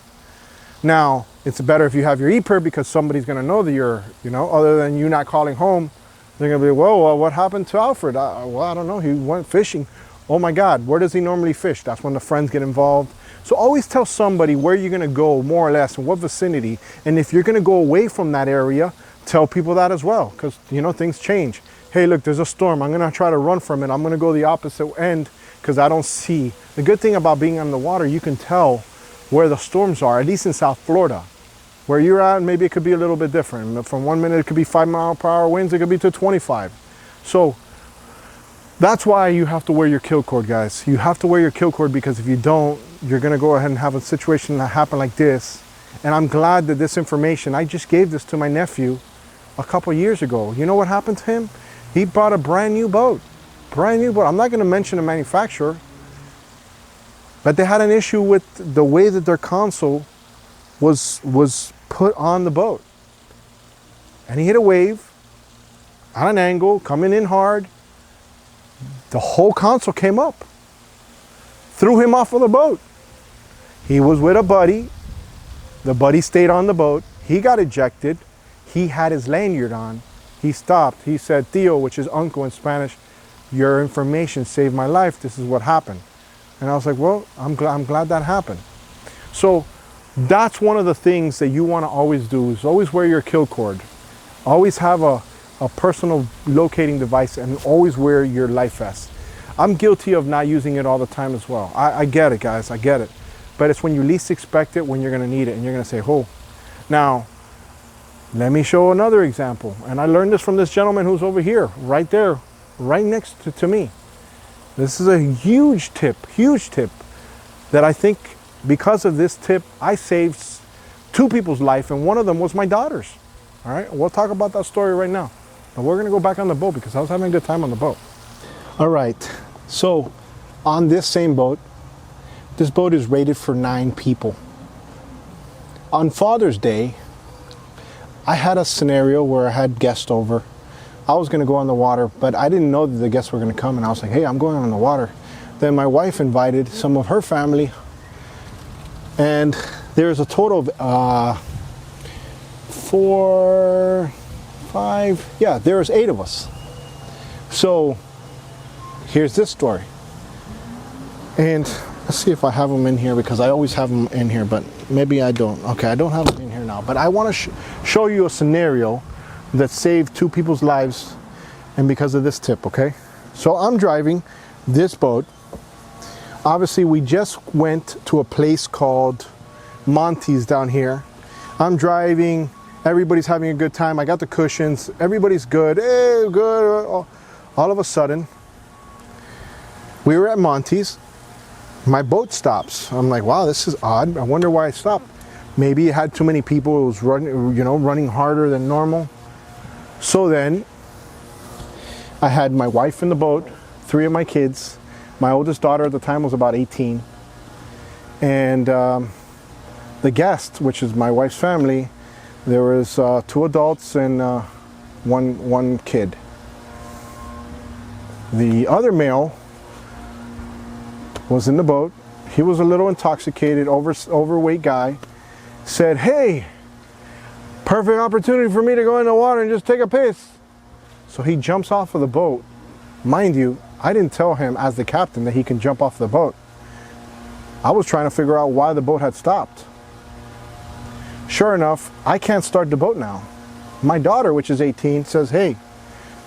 Now, it's better if you have your Eperb because somebody's gonna know that you're, you know, other than you not calling home, they're gonna be, well, what happened to Alfred? Well, I don't know, he went fishing. Oh my God, where does he normally fish? That's when the friends get involved. So always tell somebody where you're gonna go, more or less, in what vicinity. And if you're gonna go away from that area, tell people that as well, because, you know, things change. Hey, look, there's a storm. I'm gonna try to run from it. I'm gonna go the opposite end because I don't see. The good thing about being on the water, you can tell where the storms are, at least in South Florida. Where you're at, maybe it could be a little bit different. From 1 minute, it could be 5-mile-per-hour winds. It could be to 25. So that's why you have to wear your kill cord, guys. You have to wear your kill cord because if you don't, you're gonna go ahead and have a situation that happen like this. And I'm glad that this information, I just gave this to my nephew a couple years ago. You know what happened to him? He bought a brand new boat. Brand new boat. I'm not gonna mention the manufacturer, but they had an issue with the way that their console was put on the boat. And he hit a wave on an angle, coming in hard. The whole console came up. Threw him off of the boat. He was with a buddy. The buddy stayed on the boat. He got ejected. He had his lanyard on. He stopped. He said, Tío, which is uncle in Spanish, your information saved my life. This is what happened. And I was like, well, I'm glad that happened. So that's one of the things that you want to always do is always wear your kill cord. Always have a personal locating device and always wear your life vest. I'm guilty of not using it all the time as well. I get it, guys, I get it. But it's when you least expect it when you're gonna need it and you're gonna say, oh. Now, let me show another example. And I learned this from this gentleman who's over here, right there, right next to me. This is a huge tip that I think because of this tip, I saved 2 people's life and one of them was my daughter's. All right, we'll talk about that story right now. But we're gonna go back on the boat because I was having a good time on the boat. All right, so on this same boat, This boat is rated for 9 people. On Father's Day, I had a scenario where I had guests over. I was going to go on the water, but I didn't know that the guests were going to come, and I was like, hey, I'm going on the water. Then my wife invited some of her family, and there's a total of 4, 5, yeah, there was 8 of us. So here's this story. And let's see if I have them in here, because I always have them in here, but maybe I don't. Okay, I don't have them in here now, but I want to show you a scenario that saved 2 people's lives, and because of this tip, okay? So I'm driving this boat. Obviously, we just went to a place called Monty's down here. I'm driving, everybody's having a good time. I got the cushions, everybody's good, hey, good. All of a sudden, we were at Monty's. My boat stops. I'm like, wow, this is odd. I wonder why it stopped. Maybe it had too many people. It was running, running harder than normal. So then I had my wife in the boat, 3 of my kids. My oldest daughter at the time was about 18. And the guest, which is my wife's family, there was 2 adults and one kid. The other male was in the boat. He was a little intoxicated, overweight guy. Said, hey, perfect opportunity for me to go in the water and just take a piss. So he jumps off of the boat. Mind you, I didn't tell him as the captain that he can jump off the boat. I was trying to figure out why the boat had stopped. Sure enough, I can't start the boat now. My daughter, which is 18, says, hey,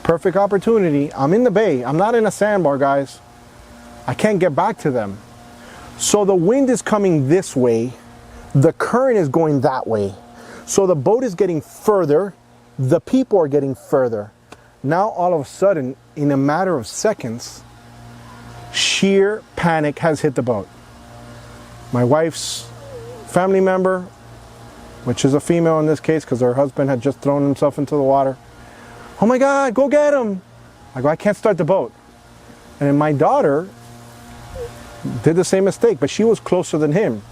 perfect opportunity. I'm in the bay. I'm not in a sandbar, guys. I can't get back to them. So the wind is coming this way. The current is going that way. So the boat is getting further. The people are getting further. Now all of a sudden, in a matter of seconds, sheer panic has hit the boat. My wife's family member, which is a female in this case because her husband had just thrown himself into the water. Oh my God, go get him. I go, I can't start the boat. And then my daughter did the same mistake, but she was closer than him.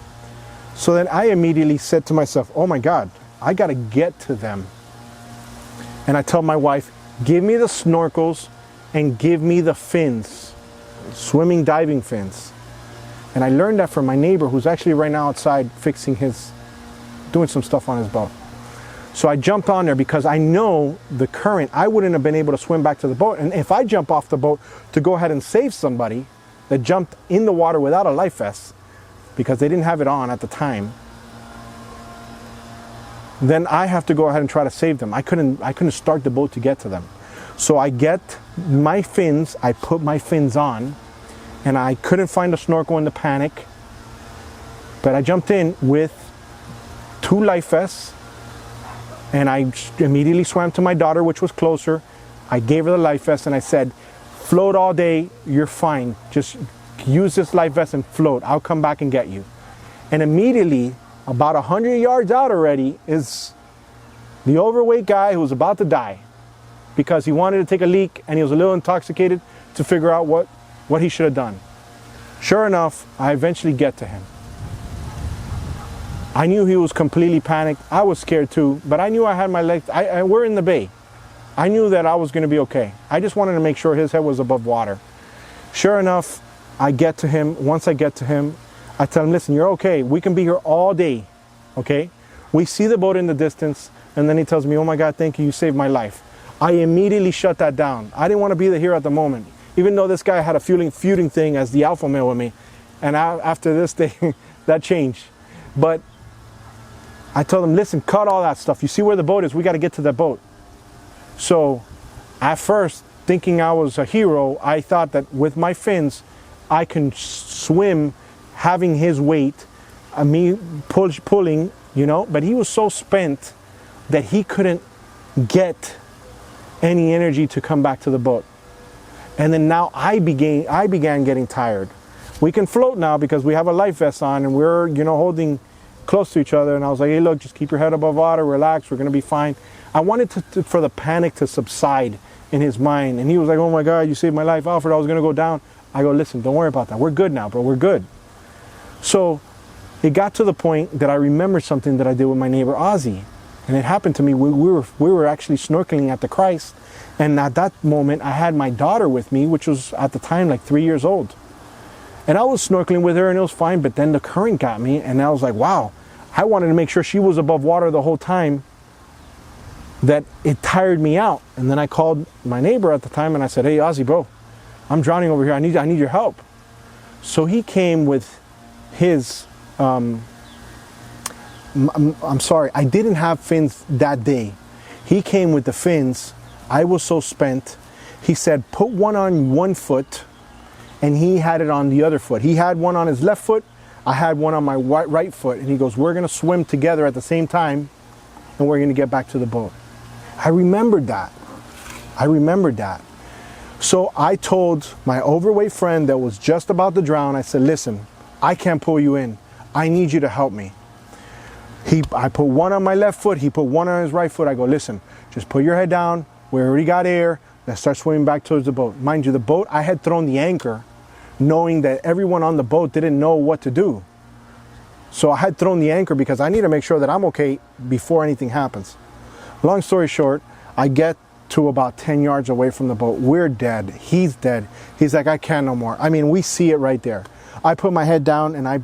So then I immediately said to myself, oh my God, I got to get to them. And I tell my wife, give me the snorkels and give me the fins, swimming diving fins. And I learned that from my neighbor, who's actually right now outside fixing doing some stuff on his boat. So I jumped on there because I know the current, I wouldn't have been able to swim back to the boat. And if I jump off the boat to go ahead and save somebody that jumped in the water without a life vest, because they didn't have it on at the time, then I have to go ahead and try to save them. I couldn't start the boat to get to them. So I get my fins, I put my fins on, and I couldn't find a snorkel in the panic, but I jumped in with 2 life vests, and I immediately swam to my daughter, which was closer. I gave her the life vest and I said, float all day, you're fine. Just use this life vest and float. I'll come back and get you. And immediately, about 100 yards out already, is the overweight guy who was about to die because he wanted to take a leak and he was a little intoxicated to figure out what he should have done. Sure enough, I eventually get to him. I knew he was completely panicked. I was scared too, but I knew I had my legs. We're in the bay. I knew that I was going to be okay. I just wanted to make sure his head was above water. Sure enough, I get to him. Once I get to him, I tell him, listen, you're okay. We can be here all day, okay? We see the boat in the distance, and then he tells me, oh my God, thank you, you saved my life. I immediately shut that down. I didn't want to be here at the moment, even though this guy had a feuding thing as the alpha male with me. And after this day, that changed. But I told him, listen, cut all that stuff. You see where the boat is? We got to get to the boat. So at first, thinking I was a hero, I thought that with my fins, I can swim having his weight, me pulling, but he was so spent that he couldn't get any energy to come back to the boat. And then now I began getting tired. We can float now because we have a life vest on and we're, holding close to each other. And I was like, hey, look, just keep your head above water, relax, we're going to be fine. I wanted for the panic to subside in his mind. And he was like, oh my God, you saved my life, Alfred, I was going to go down. I go, listen, don't worry about that. We're good now, bro, we're good. So it got to the point that I remembered something that I did with my neighbor Ozzy. And it happened to me. We were actually snorkeling at the Christ. And at that moment, I had my daughter with me, which was at the time like 3 years old. And I was snorkeling with her and it was fine. But then the current got me and I was like, wow, I wanted to make sure she was above water the whole time, that it tired me out. And then I called my neighbor at the time and I said, hey, Ozzy, bro, I'm drowning over here. I need your help. So he came with his, I'm sorry, I didn't have fins that day. He came with the fins. I was so spent. He said, put one on one foot, and he had it on the other foot. He had one on his left foot. I had one on my right foot. And he goes, we're going to swim together at the same time, and we're going to get back to the boat. I remembered that. I remembered that. So I told my overweight friend that was just about to drown, I said, listen, I can't pull you in. I need you to help me. I put one on my left foot, he put one on his right foot. I go, listen, just put your head down. We already got air. Let's start swimming back towards the boat. Mind you, the boat, I had thrown the anchor knowing that everyone on the boat didn't know what to do. So I had thrown the anchor because I need to make sure that I'm okay before anything happens. Long story short, I get to about 10 yards away from the boat. We're dead. He's dead. He's like, I can't no more. I mean, we see it right there. I put my head down and I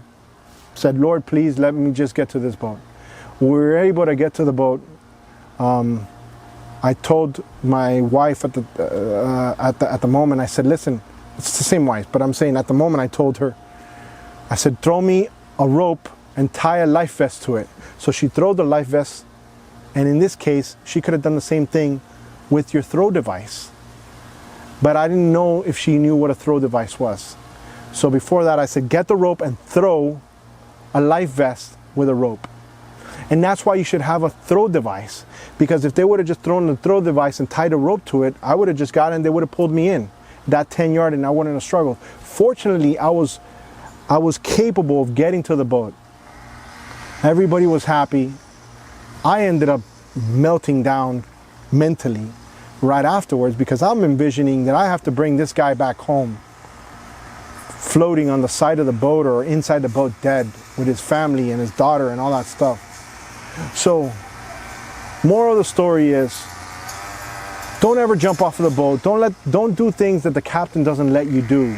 said, Lord, please let me just get to this boat. We were able to get to the boat. I told my wife at the moment, I said, listen, it's the same wife, but I'm saying at the moment I told her, I said, throw me a rope and tie a life vest to it. So she threw the life vest, and in this case, she could have done the same thing with your throw device. But I didn't know if she knew what a throw device was. So before that, I said, get the rope and throw a life vest with a rope. And that's why you should have a throw device. Because if they would have just thrown the throw device and tied a rope to it, I would have just got in, they would have pulled me in that 10 yard and I wouldn't have struggled. Fortunately, I was capable of getting to the boat. Everybody was happy. I ended up melting down mentally right afterwards because I'm envisioning that I have to bring this guy back home, floating on the side of the boat or inside the boat dead with his family and his daughter and all that stuff. So, moral of the story is, don't ever jump off of the boat. Don't do things that the captain doesn't let you do.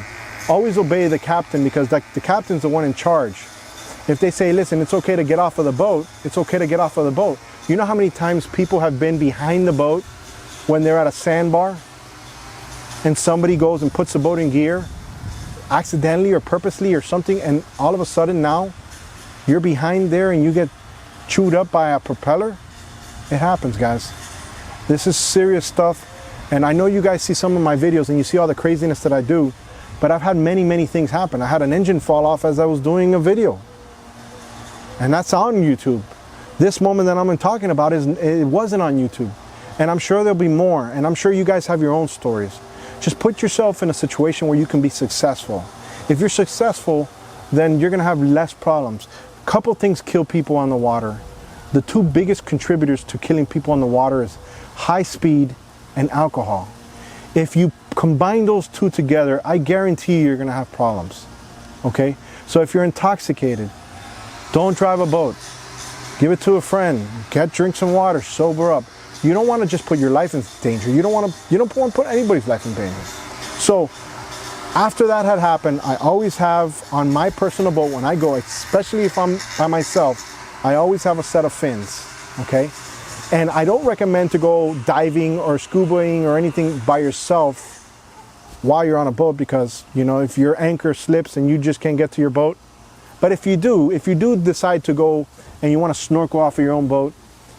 Always obey the captain because the captain's the one in charge. If they say, listen, it's okay to get off of the boat, it's okay to get off of the boat. You know how many times people have been behind the boat when they're at a sandbar and somebody goes and puts the boat in gear accidentally or purposely or something, and all of a sudden now you're behind there and you get chewed up by a propeller? It happens, guys. This is serious stuff, and I know you guys see some of my videos and you see all the craziness that I do, but I've had many things happen. I had an engine fall off as I was doing a video, and that's on YouTube. This moment that I'm talking about, it wasn't on YouTube, and I'm sure there'll be more, and I'm sure you guys have your own stories. Just put yourself in a situation where you can be successful. If you're successful, then you're gonna have less problems. A couple things kill people on the water. The two biggest contributors to killing people on the water is high speed and alcohol. If you combine those two together, I guarantee you're gonna have problems, okay? So if you're intoxicated, don't drive a boat. Give it to a friend, drink some water, sober up. You don't wanna just put your life in danger. You don't wanna put anybody's life in danger. So after that had happened, I always have on my personal boat when I go, especially if I'm by myself, I always have a set of fins, okay? And I don't recommend to go diving or scubaing or anything by yourself while you're on a boat because, you know, if your anchor slips and you just can't get to your boat. But if you do decide to go and you want to snorkel off of your own boat,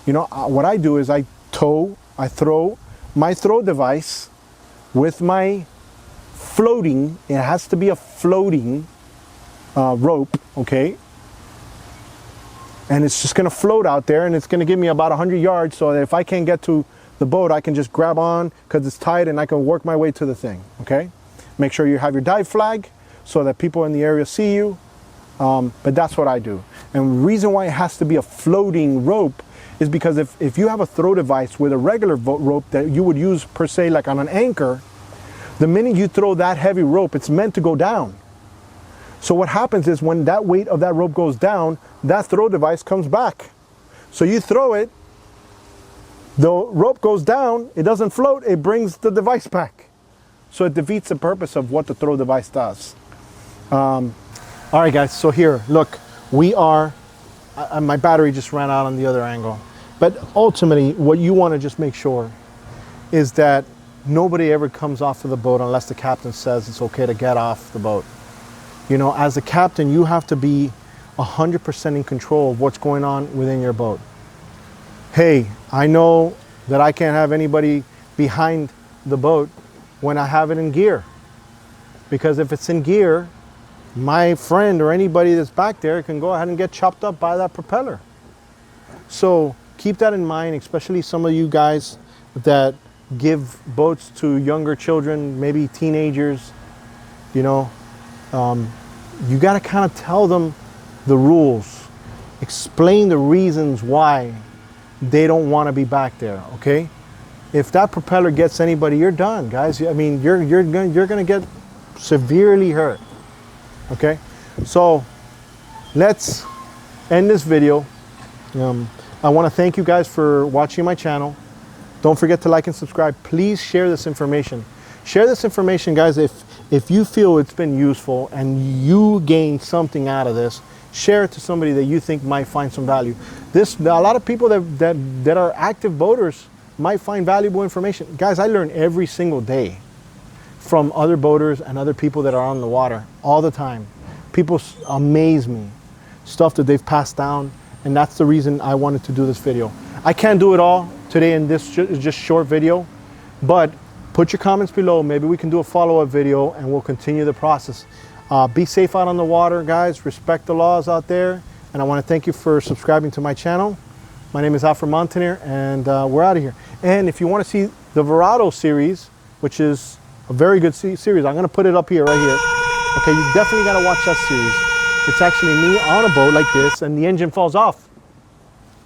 you know, what I do is I throw my throw device with my floating, it has to be a floating rope, okay? And it's just gonna float out there and it's gonna give me about 100 yards so that if I can't get to the boat, I can just grab on because it's tight and I can work my way to the thing, okay? Make sure you have your dive flag so that people in the area see you, but that's what I do. And the reason why it has to be a floating rope is because if you have a throw device with a regular rope that you would use per se like on an anchor, the minute you throw that heavy rope, it's meant to go down. So what happens is when that weight of that rope goes down, that throw device comes back. So you throw it, the rope goes down, it doesn't float, it brings the device back. So it defeats the purpose of what the throw device does. All right, guys, so here, look, we are, my battery just ran out on the other angle. But ultimately, what you want to just make sure is that nobody ever comes off of the boat unless the captain says it's okay to get off the boat. You know, as the captain, you have to be 100% in control of what's going on within your boat. Hey, I know that I can't have anybody behind the boat when I have it in gear. Because if it's in gear, my friend or anybody that's back there can go ahead and get chopped up by that propeller. So keep that in mind, especially some of you guys that give boats to younger children, maybe teenagers. You know, you got to kind of tell them the rules, explain the reasons why they don't want to be back there, okay? If that propeller gets anybody, you're done, guys. I mean, you're gonna get severely hurt, okay? So let's end this video. I want to thank you guys for watching my channel. Don't forget to like and subscribe. Please share this information. Share this information, guys, if you feel it's been useful and you gain something out of this. Share it to somebody that you think might find some value. A lot of people that are active boaters might find valuable information. Guys, I learn every single day from other boaters and other people that are on the water all the time. People amaze me, stuff that they've passed down, and that's the reason I wanted to do this video. I can't do it all today in this just short video, but put your comments below. Maybe we can do a follow-up video and we'll continue the process. Be safe out on the water, guys. Respect the laws out there. And I want to thank you for subscribing to my channel. My name is Alfred Montaner, and we're out of here. And if you want to see the Verado series, which is a very good series, I'm going to put it up here, right here. Okay, you definitely got to watch that series. It's actually me on a boat like this, and the engine falls off.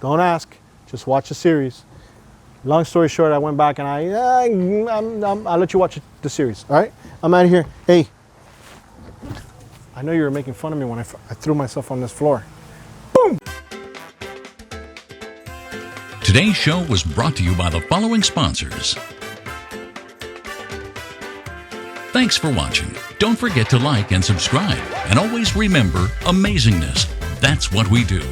Don't ask. Just watch the series. Long story short, I went back and I'll let you watch the series. All right, I'm out of here. Hey, I know you were making fun of me when I threw myself on this floor. Boom! Today's show was brought to you by the following sponsors. Thanks for watching. Don't forget to like and subscribe. And always remember, amazingness, that's what we do.